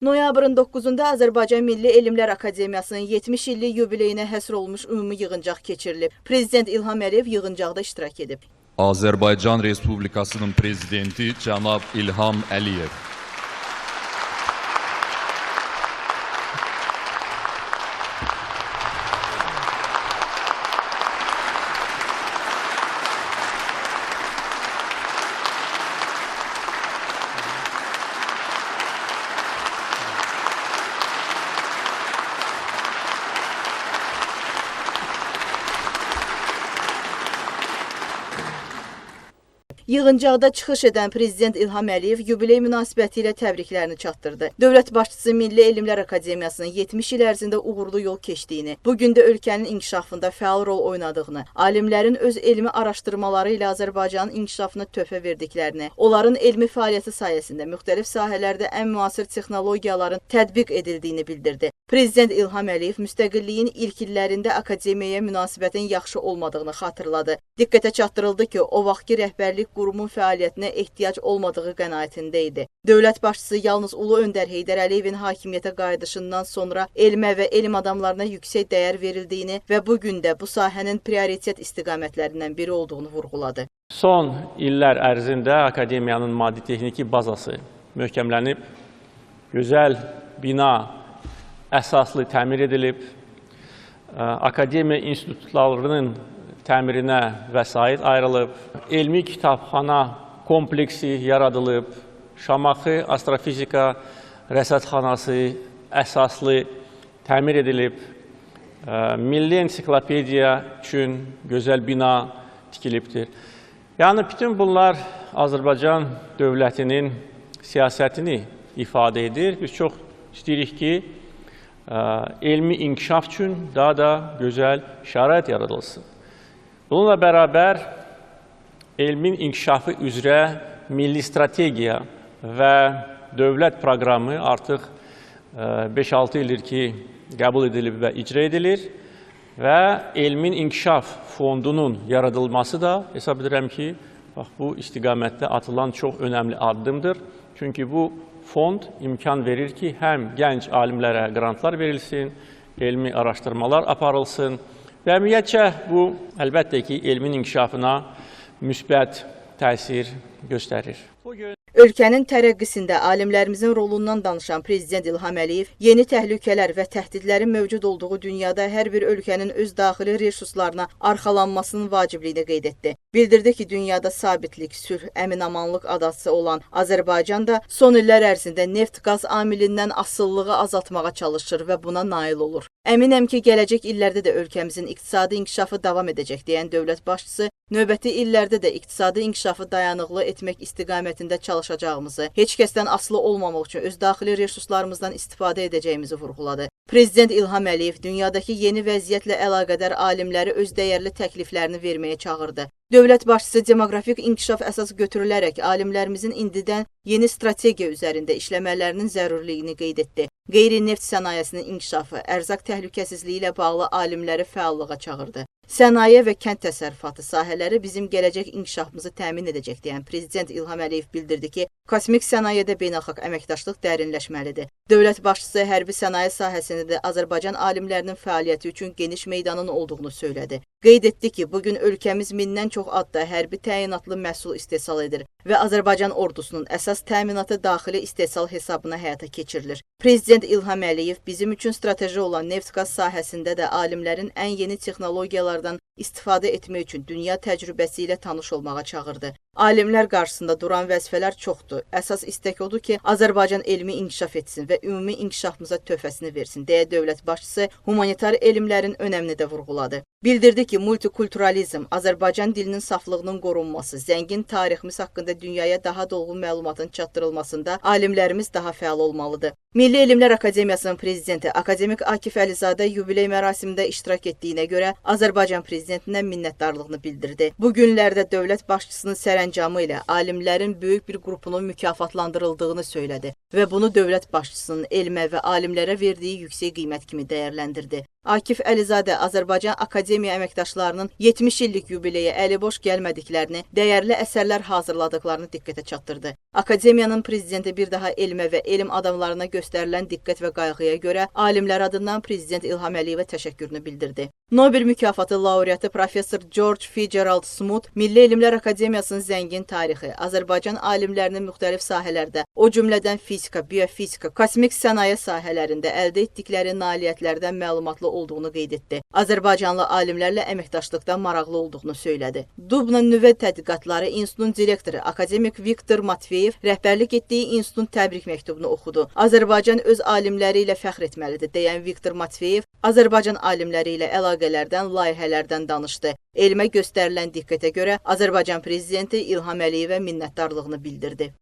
Noyabrın 9-da Azərbaycan Milli Elmlər Akademiyasının 70 illik yubileyinə həsr olmuş ümumi yığıncaq keçirilib. Prezident İlham Əliyev yığıncaqda iştirak edib. Azərbaycan Respublikasının Prezidenti Cənab İlham Əliyev. Yığıncaqda çıxış edən Prezident İlham Əliyev yubiley münasibəti ilə təbriklərini çatdırdı. Dövlət başçısı Milli Elmlər Akademiyasının 70 il ərzində uğurlu yol keçdiyini, bugün də ölkənin inkişafında fəal rol oynadığını, alimlərin öz elmi araşdırmaları ilə Azərbaycanın inkişafına töhfə verdiklərini, onların elmi fəaliyyəti sayəsində müxtəlif sahələrdə ən müasir texnologiyaların tətbiq edildiyini bildirdi. Prezident İlham Əliyev müstəqilliyin ilk illərində akademiyaya münasibətin yaxşı olmadığını xatırladı. Diqqətə çatdırıldı ki, o vaxtki rəhbərlik qurumun fəaliyyətinə ehtiyac olmadığı qənaətində idi. Dövlət başçısı yalnız Ulu Öndər Heydər Əliyevin hakimiyyətə qayıdışından sonra elmə və elm adamlarına yüksək dəyər verildiyini və bugün də bu sahənin prioritet istiqamətlərindən biri olduğunu vurğuladı. Son illər ərzində akademiyanın maddi-texniki bazası möhkəmlənib, gözəl bina əsaslı təmir edilib, akademiya institutlarının təmirinə vəsait ayrılıb, elmi kitabxana kompleksi yaradılıb, Şamaxı Astrofizika Rəsədxanası əsaslı təmir edilib, Milli Ensiklopediya üçün gözəl bina tikilibdir. Yəni, bütün bunlar Azərbaycan dövlətinin siyasətini ifadə edir. Biz çox istəyirik ki, elmi inkişaf üçün daha da gözəl şərait yaradılsın. Bununla bərabər, elmin inkişafı üzrə milli strategiya və dövlət proqramı artıq 5-6 ildir ki, qəbul edilib və icra edilir və elmin inkişaf fondunun yaradılması da hesab edirəm ki, bu istiqamətdə atılan çox önəmli addımdır. Çünki bu fond imkan verir ki, həm gənc alimlərə qrantlar verilsin, elmi araşdırmalar aparılsın və ümumiyyətcə bu, əlbəttə ki, elmin inkişafına müsbət təsir göstərir. Ölkənin tərəqqisində alimlərimizin rolundan danışan Prezident İlham Əliyev yeni təhlükələr və təhdidlərin mövcud olduğu dünyada hər bir ölkənin öz daxili resurslarına arxalanmasının vacibliyini qeyd etdi. Bildirdi ki, dünyada sabitlik, sülh, əmin-amanlıq adası olan Azərbaycan da son illər ərzində neft-qaz amilindən asılılığı azaltmağa çalışır və buna nail olur. Əminəm ki, gələcək illərdə də ölkəmizin iqtisadi inkişafı davam edəcək deyən dövlət başçısı, növbəti illərdə də iqtisadi inkişafı dayanıqlı etmək istiqamətində çalışacağımızı, heç kəsdən asılı olmamaq üçün öz daxili resurslarımızdan istifadə edəcəyimizi vurğuladı. Prezident İlham Əliyev dünyadakı yeni vəziyyətlə əlaqədar alimləri öz dəyərli təkliflərini verməyə çağırdı. Dövlət başçısı demoqrafik inkişaf əsas götürülərək alimlərimizin indidən yeni strategiya üzərində işləmələrinin zərurliyini qeyd etdi. Qeyri-neft sənayesinin inkişafı, ərzaq təhlükəsizliyi ilə bağlı alimləri fəallığa çağırdı. Sənaye və kənd təsərrüfatı sahələri bizim gələcək inkişafımızı təmin edəcək deyən Prezident İlham Əliyev bildirdi ki, kosmik sənayedə beynəlxalq əməkdaşlıq dərinləşməlidir. Dövlət başçısı hərbi sənaye sahəsində də Azərbaycan alimlərinin fəaliyyəti üçün geniş meydanın olduğunu söylədi. Qeyd etdi ki, bugün ölkəmiz mindən çox adda hərbi təyinatlı məhsul istehsal edir və Azərbaycan ordusunun əsas təminatı daxili istehsal hesabına həyata keçirilir. Prezident İlham Əliyev bizim üçün strateji olan neft-qaz sahəsində də alimlərin ən yeni texnologiyalardan istifadə etmək üçün dünya təcrübəsi ilə tanış olmağa çağırdı. Alimlər qarşısında duran vəzifələr çoxdur. Əsas istək odur ki, Azərbaycan elmi inkişaf etsin və ümumi inkişafımıza töhfəsini versin, deyə dövlət başçısı humanitar elmlərin önəmini də vurğuladı. Bildirdi ki, multikulturalizm, Azərbaycan dilinin saflığının qorunması, zəngin tariximiz haqqında dünyaya daha dolğun məlumatın çatdırılmasında alimlərimiz daha fəal olmalıdır. Milli Elmlər Akademiyasının prezidenti Akademik Akif Əlizadə yubiley mərasimində iştirak etdiyinə görə Azərbaycan prezidentinə minnətdarlığını bildirdi. Bu günlərdə dövlət başçısının sərəncamı ilə alimlərin böyük bir qrupunun mükafatlandırıldığını söylədi və bunu dövlət başçısının elmə və alimlərə verdiyi yüksək qiymət kimi dəyərləndirdi. Akif Əlizadə Azərbaycan Akademiya əməkdaşlarının 70 illik yubileyə əliboş gəlmədiklərini, dəyərli əsərlər hazırladıqlarını diqqətə çatdırdı. Akademiyanın prezidenti bir daha elmə və elm adamlarına göstərilən diqqət və qayğıya görə alimlər adından Prezident İlham Əliyevə təşəkkürünü bildirdi. Nobel mükafatı laureatı professor George Fitzgerald Smoot, Milli Elmlər Akademiyasının zəngin tarixi, Azərbaycan alimlərinin müxtəlif sahələrdə, o cümlədən fizika, biofizika, kosmik sənaye sahələrində əldə etdikləri nailiyyətlərdən məlumatlı olduğunu qeyd etdi. Azərbaycanlı alimlərlə əməkdaşlıqda maraqlı olduğunu söylədi. Dubna Nüvə Tədqiqatları İnstitutunun direktoru akademik Viktor Matveyev rəhbərlik etdiyi institutun təbrik məktubunu oxudu. Azərbaycan öz alimləri ilə fəxr etməlidir, deyən Viktor Matveyev Azərbaycan alimləri ilə əlaqələrdən, layihələrdən danışdı. Elmə göstərilən diqqətə görə Azərbaycan prezidenti İlham Əliyevə minnətdarlığını bildirdi.